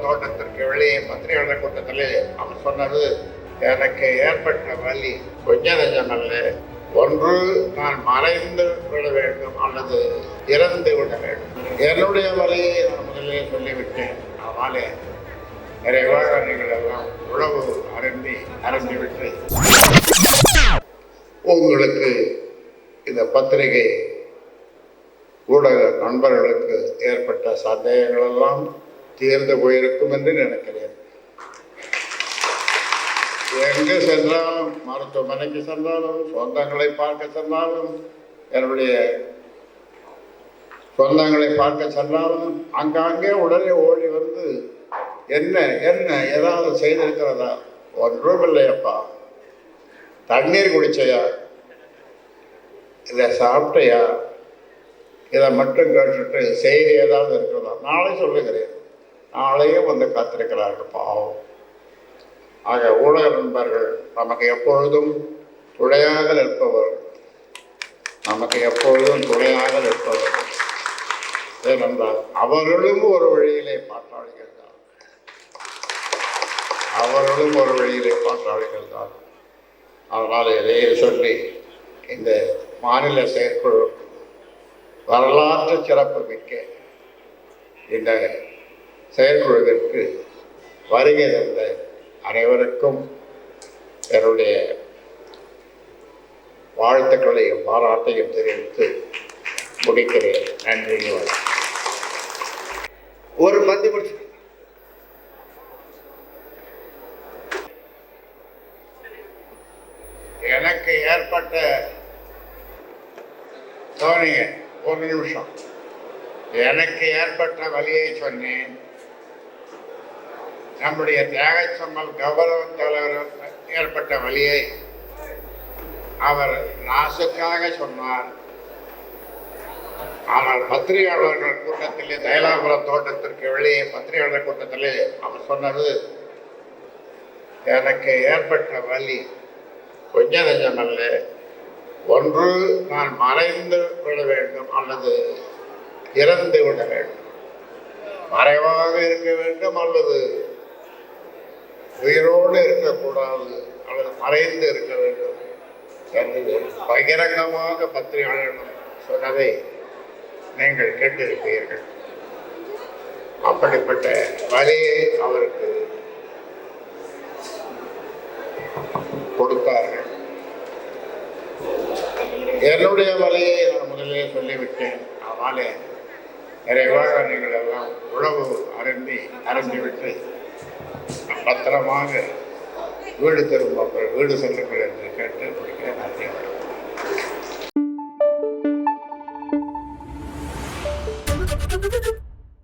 தோட்டத்திற்கு வெளியே பத்திரிகையாளர் கூட்டத்தில் அவர் சொன்னது, எனக்கு ஏற்பட்ட வலி கொஞ்ச நெஞ்சமல்ல. ஒன்று நான் மறைந்து விட வேண்டும் அல்லது இறந்து விட வேண்டும். என்னுடைய வலியை நான் முதலே சொல்லிவிட்டேன். அதனாலே நிறைவாக நீங்கள் எல்லாம் உழவு அருந்திவிட்டு உங்களுக்கு இந்த பத்திரிகை ஊடக நண்பர்களுக்கு ஏற்பட்ட சந்தேகங்கள் எல்லாம் தீர்ந்து போயிருக்கும் என்று நினைக்கிறேன். எங்கு சென்றாலும், மருத்துவமனைக்கு சென்றாலும், சொந்தங்களை பார்க்க சென்றாலும், என்னுடைய சொந்தங்களை பார்க்க சென்றாலும் அங்காங்கே உடனே ஓடி வந்து என்ன என்ன ஏதாவது செய்திருக்கிறதா? ஒன்றும் இல்லையப்பா. தண்ணீர் குடிச்சையா, இதை சாப்பிட்டையா, இதை மட்டும் கேட்டுட்டு செய்தி ஏதாவது இருக்கிறதா? நாளை சொல்லுகிறேன். நாளையும் வந்து காத்திருக்கிறார்கள் பாவம். ஆக ஊடக நண்பர்கள் நமக்கு எப்பொழுதும் துணையாக நிற்பவர், நமக்கு எப்பொழுதும் துணையாக நிற்பவர். ஏனென்றால் அவர்களும் ஒரு வழியிலே பாட்டாளிகள் தான், அவர்களும் ஒரு வழியிலே பாட்டாளிகள் தான். அதனால் இதையே சொல்லி இந்த மாநில செயற்குழு வரலாற்று சிறப்பு மிக்க இந்த செயற்குழுவிற்கு வருகை தந்த அனைவருக்கும் என்னுடைய வாழ்த்துக்களையும் பாராட்டையும் தெரிவித்து முடிக்கிறேன். நன்றி. ஒரு பந்தி முடிச்சு எனக்கு ஏற்பட்ட தோணிய ஒரு நிமிஷம், எனக்கு ஏற்பட்ட வலியை சொன்னேன். நம்முடைய தியாகச்சம்மல் கௌரவ தலைவர் ஏற்பட்ட வலியை அவர் நாசுக்காக சொன்னார். ஆனால் பத்திரிகையாளர்கள் கூட்டத்திலே, தைலாபுரம் தோட்டத்திற்கு வெளியே பத்திரிகையாளர் கூட்டத்திலே அவர் சொன்னது, எனக்கு ஏற்பட்ட வலி கொஞ்ச நெஞ்சமல்ல. ஒன்று நான் மறைந்து விட வேண்டும் அல்லது இறந்து விட வேண்டும். மறைவாக இருக்க வேண்டும் அல்லது உயிரோடு இருக்கக்கூடாது அல்லது மறைந்து இருக்க வேண்டும் என்று பகிரங்கமாக பத்திரிகையாளர்கள் சொன்னதை நீங்கள் கேட்டிருப்பீர்கள். அப்படிப்பட்ட வழியை அவருக்கு கொடுத்தார்கள். என்னுடைய வழியை நான் முதலே சொல்லிவிட்டேன். அதனாலே நிறைவாக நீங்கள் எல்லாம் உழவு அருந்திவிட்டு பத்திரமாக வீடு திரும்ப வீடு செல்லுங்கள் என்று கேட்டு முடிக்கிறேன். நன்றி.